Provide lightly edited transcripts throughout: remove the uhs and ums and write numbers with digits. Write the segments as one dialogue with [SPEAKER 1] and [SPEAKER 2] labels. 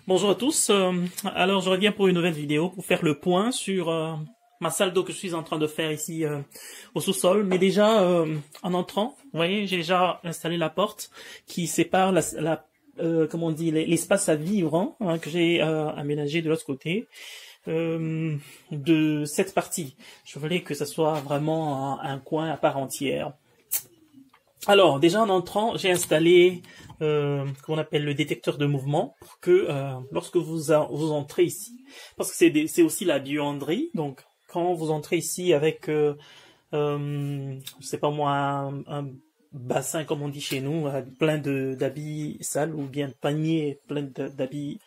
[SPEAKER 1] Bonjour à tous. Alors je reviens pour une nouvelle vidéo pour faire le point sur ma salle d'eau que je suis en train de faire ici au sous-sol. Mais déjà en entrant, vous voyez, j'ai déjà installé la porte qui sépare comment on dit, l'espace à vivre que j'ai aménagé de l'autre côté de cette partie. Je voulais que ça soit vraiment un coin à part entière. Alors, déjà en entrant, j'ai installé qu'on appelle le détecteur de mouvement pour que lorsque vous entrez ici, parce que c'est aussi la buanderie, donc quand vous entrez ici avec, je sais pas moi, un bassin comme on dit chez nous, plein d'habits sales ou bien panier plein d'habits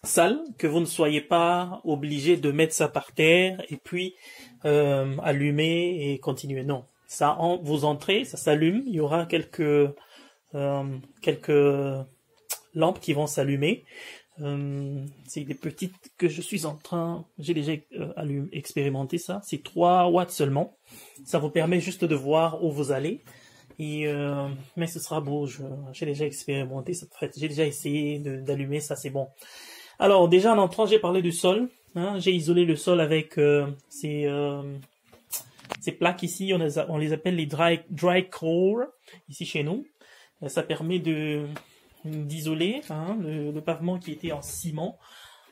[SPEAKER 1] sales, que vous ne soyez pas obligé de mettre ça par terre et puis allumer et continuer. Non. Ça, vous entrez, ça s'allume. Il y aura quelques lampes qui vont s'allumer. C'est des petites que je suis en train, j'ai déjà expérimenté ça. C'est 3 watts seulement. Ça vous permet juste de voir où vous allez. Et mais ce sera beau. J'ai déjà expérimenté. J'ai déjà essayé d'allumer ça. C'est bon. Alors déjà en entrant, j'ai parlé du sol. J'ai isolé le sol avec ces plaques ici, on les appelle les dry core, ici chez nous. Ça permet d'isoler le pavement qui était en ciment.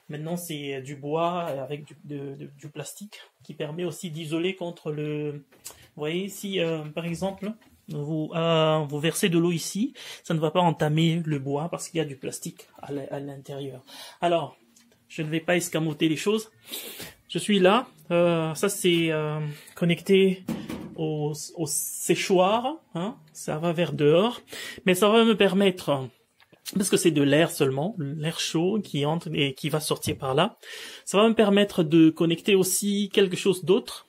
[SPEAKER 1] Maintenant, c'est du bois avec du plastique qui permet aussi d'isoler contre le... Vous voyez, si par exemple, vous versez de l'eau ici, ça ne va pas entamer le bois parce qu'il y a du plastique à l'intérieur. Alors, je ne vais pas escamoter les choses. Je suis là, ça c'est connecté au séchoir, ça va vers dehors, mais ça va me permettre, parce que c'est de l'air seulement, l'air chaud qui entre et qui va sortir par là, ça va me permettre de connecter aussi quelque chose d'autre,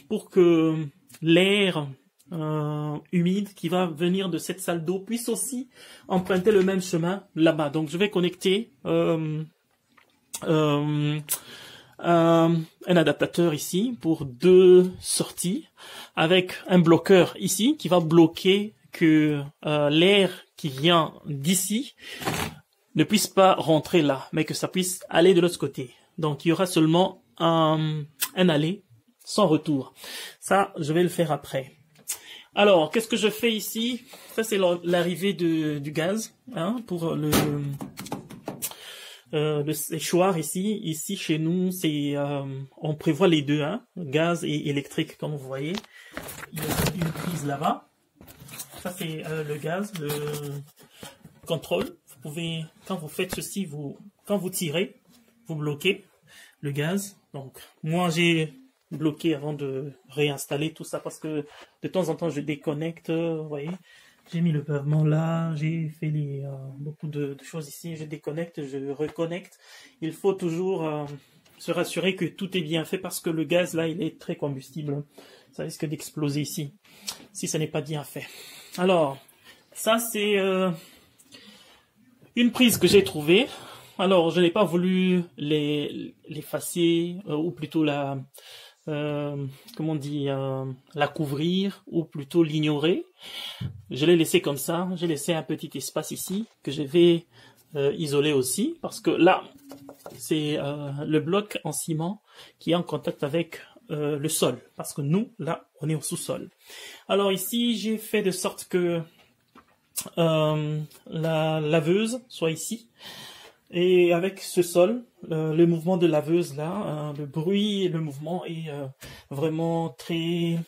[SPEAKER 1] pour que l'air humide qui va venir de cette salle d'eau puisse aussi emprunter le même chemin là-bas. Donc je vais connecter un adaptateur ici pour 2 sorties avec un bloqueur ici qui va bloquer que l'air qui vient d'ici ne puisse pas rentrer là, mais que ça puisse aller de l'autre côté. Donc il y aura seulement un aller sans retour. Ça, je vais le faire après. Alors, qu'est-ce que je fais ici? Ça, c'est l'arrivée du gaz pour le séchoir ici. Ici, chez nous, c'est on prévoit les deux, gaz et électrique, comme vous voyez. Il y a une prise là-bas. Ça, c'est le gaz, le contrôle. Vous pouvez, quand vous faites ceci, quand vous tirez, vous bloquez le gaz. Donc, moi, j'ai bloqué avant de réinstaller tout ça parce que de temps en temps, je déconnecte, vous voyez. J'ai mis le pavement là, j'ai fait beaucoup de choses ici, je déconnecte, je reconnecte. Il faut toujours se rassurer que tout est bien fait parce que le gaz là, il est très combustible. Ça risque d'exploser ici, si ce n'est pas bien fait. Alors, ça c'est une prise que j'ai trouvée. Alors, je n'ai pas voulu l'effacer, ou plutôt comment on dit, la couvrir ou plutôt l'ignorer. Je l'ai laissé comme ça. J'ai laissé un petit espace ici que je vais isoler aussi parce que là, c'est le bloc en ciment qui est en contact avec le sol parce que nous, là, on est au sous-sol. Alors ici, j'ai fait de sorte que la laveuse soit ici. Et avec ce sol, le mouvement de laveuse là, le bruit et le mouvement est vraiment très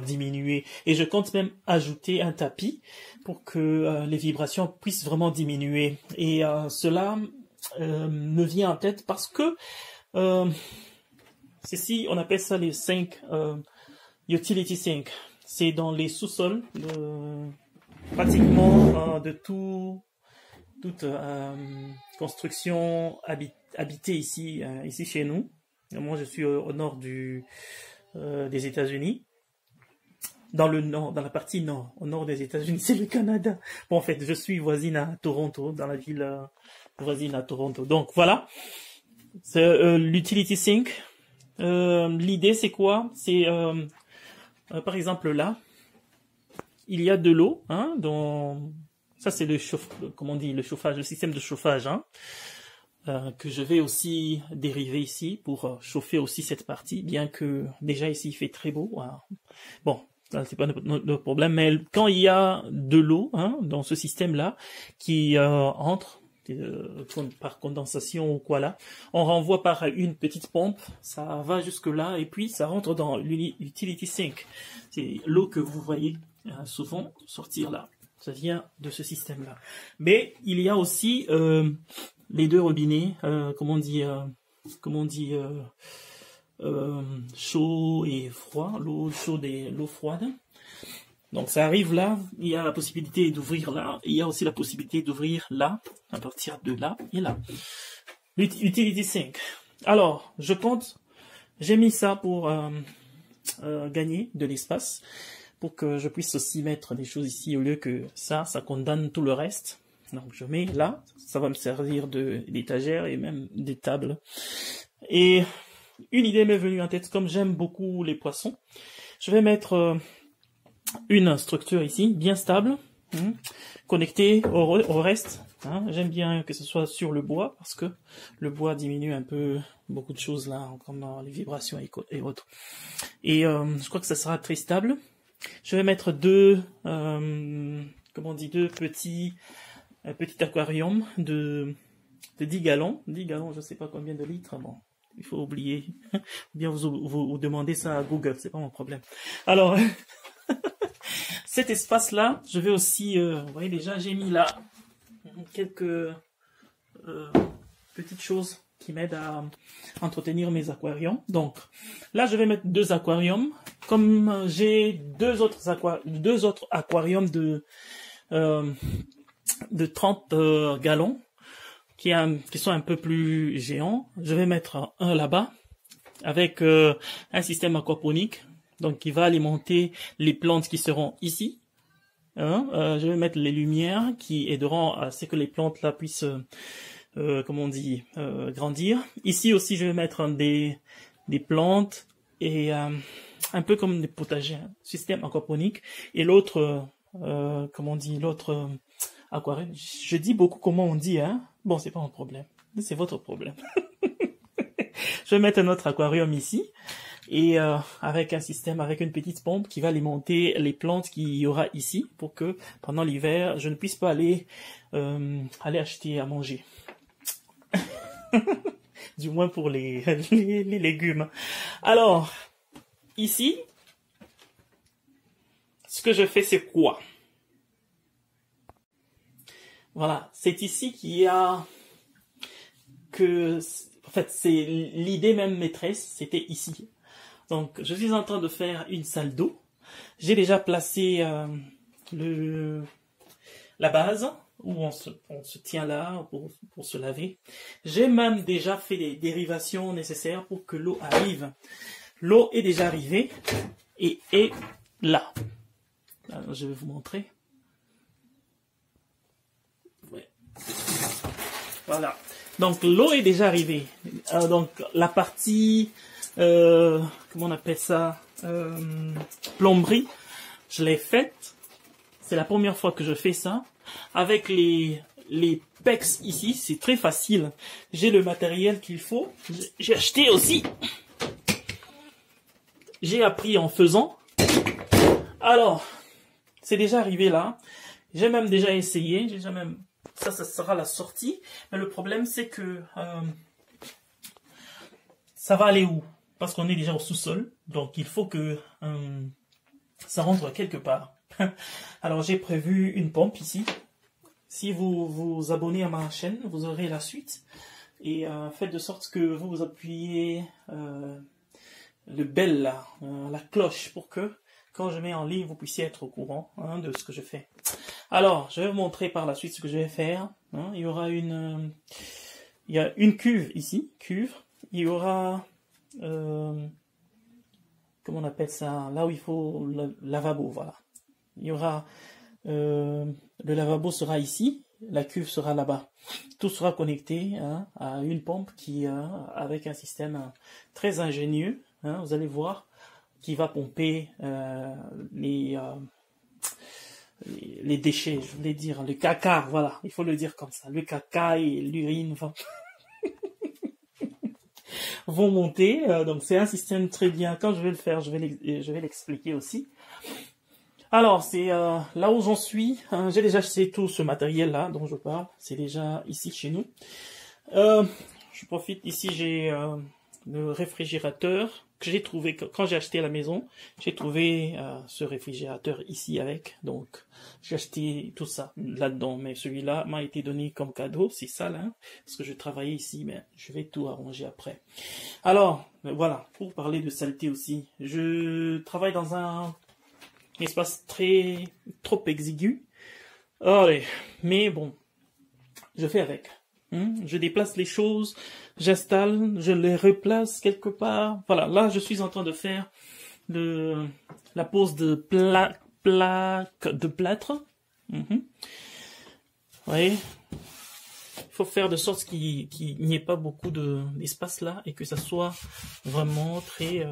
[SPEAKER 1] diminué. Et je compte même ajouter un tapis pour que les vibrations puissent vraiment diminuer. Et cela me vient en tête parce que ceci, on appelle ça les sinks, utility sink. C'est dans les sous-sols pratiquement de toute construction habitée ici chez nous. Moi, je suis au nord des États-Unis. Dans la partie nord, au nord des États-Unis, c'est le Canada. Bon, en fait, je suis voisine à Toronto, dans la ville voisine à Toronto. Donc voilà, c'est l'utility sink. L'idée, c'est quoi? C'est par exemple là, il y a de l'eau, Ça, c'est le comment on dit, le chauffage, le système de chauffage, hein, que je vais aussi dériver ici pour chauffer aussi cette partie, bien que déjà ici il fait très beau. Hein. Bon, c'est pas notre problème, mais quand il y a de l'eau, hein, dans ce système-là, qui entre par condensation ou quoi là, on renvoie par une petite pompe, ça va jusque là et puis ça rentre dans l'utility sink. C'est l'eau que vous voyez souvent sortir là. Ça vient de ce système-là. Mais il y a aussi les deux robinets, chaud et froid, l'eau chaude et l'eau froide. Donc ça arrive là, il y a la possibilité d'ouvrir là, et il y a aussi la possibilité d'ouvrir là, à partir de là et là. Utility sink. Alors, je compte, j'ai mis ça pour gagner de l'espace, pour que je puisse aussi mettre des choses ici au lieu que ça condamne tout le reste. Donc je mets là, ça va me servir d'étagère et même des tables. Et une idée m'est venue en tête, comme j'aime beaucoup les poissons, je vais mettre une structure ici, bien stable, connectée au reste. Hein. J'aime bien que ce soit sur le bois, parce que le bois diminue un peu beaucoup de choses là, comme les vibrations et autres. Et je crois que ça sera très stable. Je vais mettre deux petits aquariums de 10 gallons. 10 gallons, je sais pas combien de litres, bon, il faut oublier. Bien vous demandez ça à Google, c'est pas mon problème. Alors, cet espace-là, je vais aussi, vous voyez déjà, j'ai mis là quelques petites choses qui m'aident à entretenir mes aquariums. Donc, là, je vais mettre deux aquariums. Comme j'ai deux autres aquariums de 30 gallons qui sont un peu plus géants, je vais mettre un là-bas avec un système aquaponique, donc qui va alimenter les plantes qui seront ici. Je vais mettre les lumières qui aideront à ce que les plantes là puissent grandir. Ici aussi, je vais mettre des plantes et un peu comme des potagers, hein, système aquaponique. Et l'autre, l'autre aquarium. Je dis beaucoup comment on dit, hein. Bon, c'est pas mon problème, c'est votre problème. Je vais mettre un autre aquarium ici et avec un système, avec une petite pompe qui va alimenter les plantes qu'il y aura ici pour que pendant l'hiver, je ne puisse pas aller acheter à manger. Du moins pour les légumes. Alors, ici, ce que je fais, c'est quoi? Voilà, c'est ici qu'il y a en fait, c'est l'idée même maîtresse, c'était ici. Donc, je suis en train de faire une salle d'eau. J'ai déjà placé la base où on se tient là pour se laver. J'ai même déjà fait les dérivations nécessaires pour que l'eau arrive. L'eau est déjà arrivée et est là. Alors, je vais vous montrer. Ouais. Voilà. Donc l'eau est déjà arrivée. Donc la partie, comment on appelle ça, plomberie, je l'ai faite. C'est la première fois que je fais ça. Avec les PEX ici, c'est très facile. J'ai le matériel qu'il faut. J'ai acheté aussi. J'ai appris en faisant. Alors, c'est déjà arrivé là. J'ai même déjà essayé. Ça sera la sortie. Mais le problème, c'est que ça va aller où? Parce qu'on est déjà au sous-sol. Donc, il faut que ça rentre quelque part. Alors, j'ai prévu une pompe ici. Si vous vous abonnez à ma chaîne, vous aurez la suite. Et faites de sorte que vous appuyez le bell là, la cloche, pour que quand je mets en ligne, vous puissiez être au courant de ce que je fais. Alors, je vais vous montrer par la suite ce que je vais faire. Il y aura il y a une cuve ici, Il y aura, comment on appelle ça, là où il faut le lavabo, voilà. Il y aura, le lavabo sera ici, la cuve sera là-bas. Tout sera connecté à une pompe qui, avec un système très ingénieux, vous allez voir, qui va pomper les déchets, je voulais dire, le caca, voilà, il faut le dire comme ça, le caca et l'urine vont monter, donc c'est un système très bien. Quand je vais le faire, je vais l'expliquer aussi. Alors, c'est là où j'en suis, hein, j'ai déjà acheté tout ce matériel-là dont je parle, c'est déjà ici chez nous. Je profite, ici j'ai le réfrigérateur que j'ai trouvé quand j'ai acheté la maison. J'ai trouvé ce réfrigérateur ici avec, donc j'ai acheté tout ça là-dedans. Mais celui-là m'a été donné comme cadeau, c'est ça là, parce que je travaillais ici, mais je vais tout arranger après. Alors, voilà, pour parler de saleté aussi, je travaille dans un espace trop exigu. Allez, mais bon, je fais avec. Je déplace les choses, j'installe, je les replace quelque part. Voilà, là je suis en train de faire la pose de plaque de plâtre. Vous voyez, il faut faire de sorte qu'il n'y ait pas beaucoup d'espace là et que ça soit vraiment très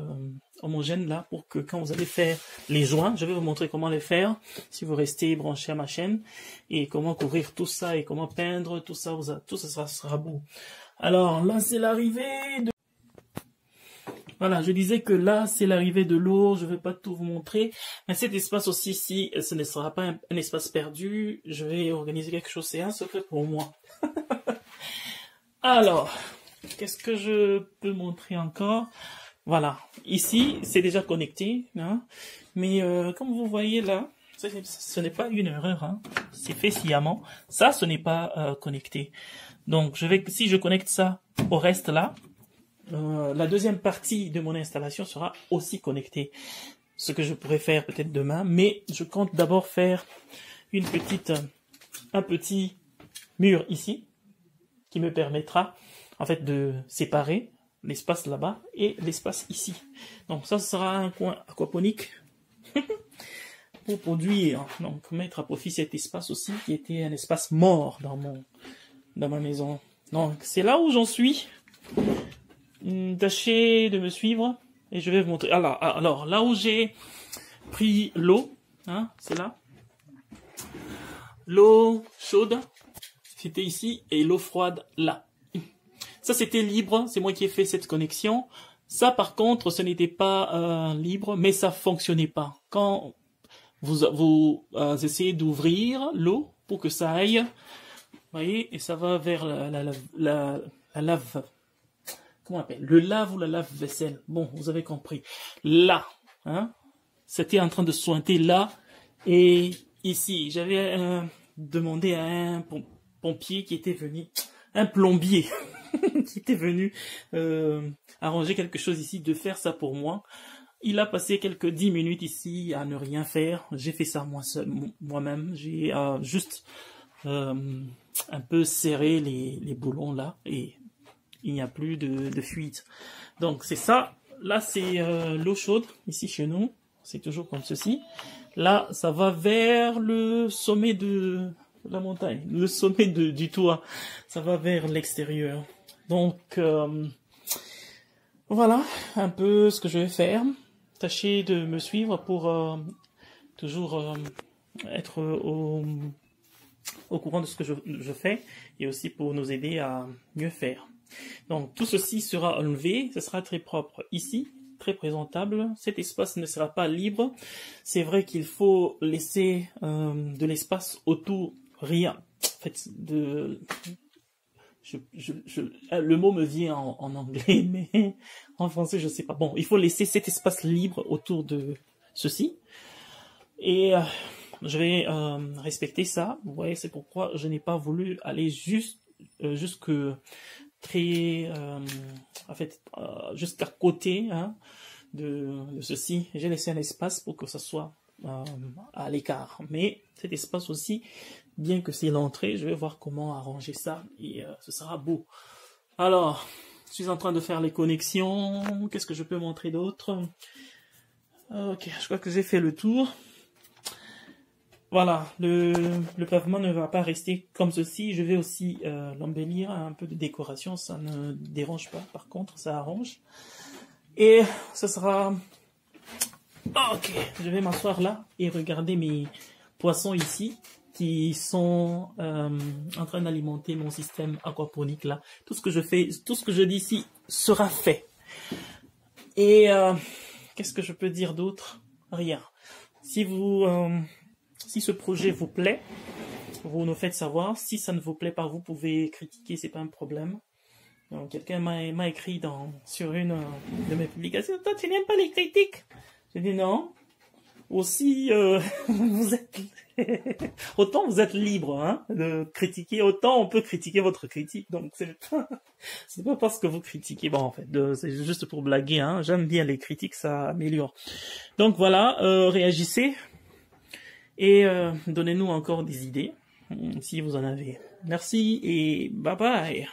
[SPEAKER 1] homogène là pour que quand vous allez faire les joints, je vais vous montrer comment les faire si vous restez branché à ma chaîne et comment couvrir tout ça et comment peindre tout ça, tout ça sera beau. Alors là c'est l'arrivée de... Voilà, je disais que là c'est l'arrivée de l'eau, je vais pas tout vous montrer, mais cet espace aussi ici, ce ne sera pas un espace perdu, je vais organiser quelque chose, c'est un secret pour moi. Alors, qu'est-ce que je peux montrer encore? Voilà, ici c'est déjà connecté, hein, mais comme vous voyez là, ce n'est pas une erreur, hein, c'est fait sciemment. Ça, ce n'est pas connecté. Donc si je connecte ça au reste là, la deuxième partie de mon installation sera aussi connectée. Ce que je pourrais faire peut-être demain, mais je compte d'abord faire un petit mur ici, qui me permettra en fait de séparer l'espace là-bas et l'espace ici. Donc ça sera un coin aquaponique pour produire, donc mettre à profit cet espace aussi qui était un espace mort dans ma maison. Donc c'est là où j'en suis. Tâchez de me suivre et je vais vous montrer. Alors là où j'ai pris l'eau, hein, c'est là. L'eau chaude, c'était ici, et l'eau froide là. Ça c'était libre, c'est moi qui ai fait cette connexion. Ça par contre, ce n'était pas libre, mais ça fonctionnait pas. Quand vous essayez d'ouvrir l'eau pour que ça aille, vous voyez, et ça va vers la lave. Comment on appelle? Le lave ou la lave-vaisselle. Bon, vous avez compris. Là, hein, c'était en train de sointer là, et ici, j'avais demandé à un pompier qui était venu, un plombier, qui était venu arranger quelque chose ici, de faire ça pour moi. Il a passé quelques 10 minutes ici à ne rien faire. J'ai fait ça moi-même. J'ai juste un peu serré les boulons là, et il n'y a plus de fuite. Donc c'est ça. Là c'est l'eau chaude ici chez nous. C'est toujours comme ceci. Là ça va vers le sommet de la montagne, le sommet du toit. Ça va vers l'extérieur. Donc voilà un peu ce que je vais faire. Tâchez de me suivre pour toujours être au courant de ce que je fais et aussi pour nous aider à mieux faire. Donc tout ceci sera enlevé, ce sera très propre ici, très présentable. Cet espace ne sera pas libre. C'est vrai qu'il faut laisser de l'espace autour, rien. En fait, le mot me vient en anglais, mais en français je sais pas. Bon, il faut laisser cet espace libre autour de ceci. Et je vais respecter ça. Vous voyez, c'est pourquoi je n'ai pas voulu aller jusque très en fait jusqu'à côté, hein, de ceci. J'ai laissé un espace pour que ça soit à l'écart, mais cet espace aussi, bien que c'est l'entrée, je vais voir comment arranger ça et ce sera beau. Alors je suis en train de faire les connexions. Qu'est-ce que je peux montrer d'autre? Ok, je crois que j'ai fait le tour. Voilà, le pavement ne va pas rester comme ceci. Je vais aussi l'embellir, un peu de décoration, ça ne dérange pas. Par contre, ça arrange. Et ce sera... Ok, je vais m'asseoir là et regarder mes poissons ici qui sont en train d'alimenter mon système aquaponique là. Tout ce que je fais, tout ce que je dis ici sera fait. Et qu'est-ce que je peux dire d'autre? Rien. Si ce projet vous plaît, vous nous faites savoir. Si ça ne vous plaît pas, vous pouvez critiquer, c'est pas un problème. Quelqu'un m'a écrit sur une de mes publications, toi tu n'aimes pas les critiques? J'ai dit non. Aussi, vous êtes autant vous êtes libre hein, de critiquer, autant on peut critiquer votre critique. Donc c'est pas parce que vous critiquez. Bon en fait, c'est juste pour blaguer. Hein. J'aime bien les critiques, ça améliore. Donc voilà, réagissez et donnez-nous encore des idées si vous en avez. Merci et bye bye.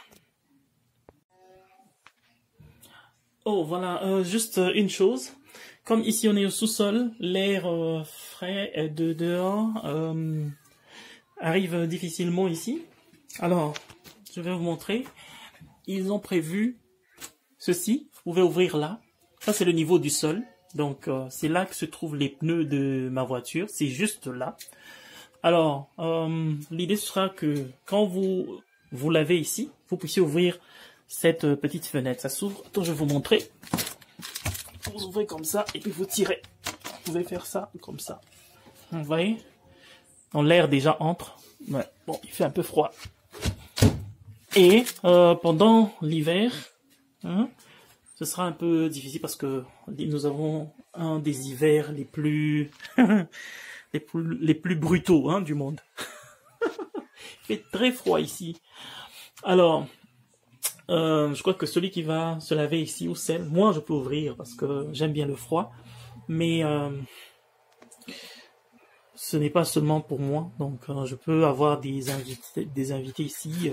[SPEAKER 1] Oh voilà, juste une chose. Comme ici on est au sous-sol, l'air frais de dehors arrive difficilement ici. Alors, je vais vous montrer. Ils ont prévu ceci. Vous pouvez ouvrir là. Ça c'est le niveau du sol. Donc c'est là que se trouvent les pneus de ma voiture. C'est juste là. Alors, l'idée sera que quand vous lavez ici, vous puissiez ouvrir cette petite fenêtre. Ça s'ouvre. Attends, je vais vous montrer. Vous ouvrez comme ça et puis vous tirez. Vous pouvez faire ça comme ça. Vous voyez? L'air déjà entre. Ouais. Bon, il fait un peu froid. Et pendant l'hiver, hein, ce sera un peu difficile parce que nous avons un des hivers les plus les plus brutaux hein, du monde. Il fait très froid ici. Alors, je crois que celui qui va se laver ici au sel, moi je peux ouvrir parce que j'aime bien le froid, mais ce n'est pas seulement pour moi, donc je peux avoir des invités ici,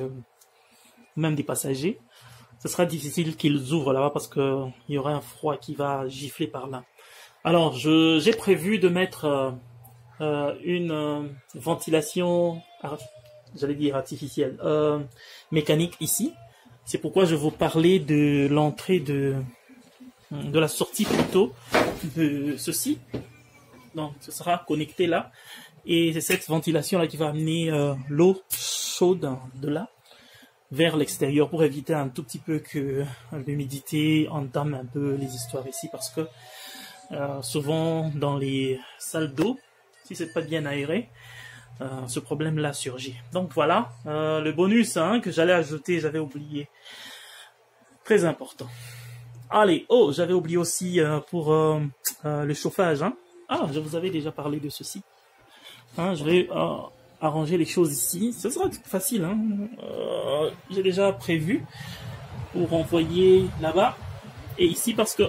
[SPEAKER 1] même des passagers. Ce sera difficile qu'ils ouvrent là-bas parce que il y aura un froid qui va gifler par là. Alors j'ai prévu de mettre une ventilation, j'allais dire artificielle, mécanique ici. C'est pourquoi je vous parlais de l'entrée de la sortie plutôt de ceci. Donc ce sera connecté là. Et c'est cette ventilation là qui va amener l'eau chaude de là vers l'extérieur pour éviter un tout petit peu que l'humidité entame un peu les histoires ici. Parce que souvent dans les salles d'eau, si c'est pas bien aéré, ce problème-là surgit. Donc voilà, le bonus hein, que j'allais ajouter, j'avais oublié. Très important. Allez, oh, j'avais oublié aussi pour le chauffage. Hein. Ah, je vous avais déjà parlé de ceci. Hein, je vais arranger les choses ici. Ce sera facile. Hein. J'ai déjà prévu pour envoyer là-bas et ici parce que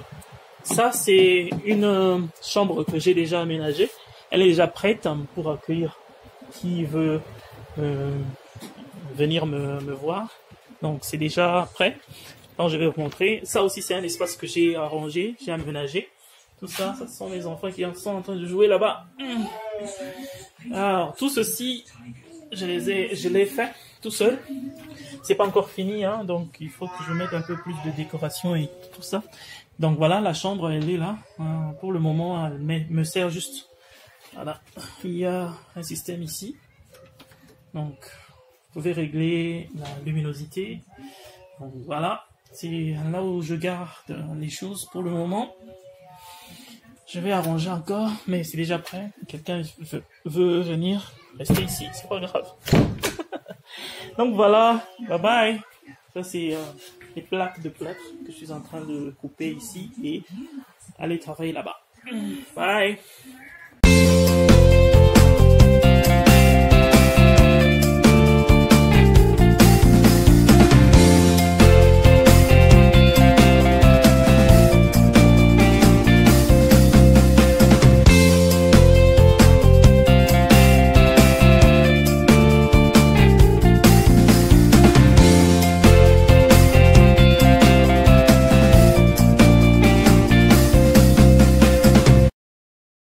[SPEAKER 1] ça, c'est une chambre que j'ai déjà aménagée. Elle est déjà prête pour accueillir qui veut venir me voir. Donc c'est déjà prêt. Alors je vais vous montrer. Ça aussi c'est un espace que j'ai arrangé, j'ai aménagé. Tout ça, ce sont mes enfants qui sont en train de jouer là-bas. Alors tout ceci, je l'ai fait tout seul. C'est pas encore fini, hein, donc il faut que je mette un peu plus de décoration et tout ça. Donc voilà, la chambre elle est là. Pour le moment, elle me sert juste. Voilà, il y a un système ici. Donc, vous pouvez régler la luminosité. Donc voilà, c'est là où je garde les choses pour le moment. Je vais arranger encore, mais c'est déjà prêt. Quelqu'un veut venir rester ici, c'est pas grave. Donc voilà, bye bye. Ça c'est les plaques de plâtre que je suis en train de couper ici et aller travailler là-bas. Bye.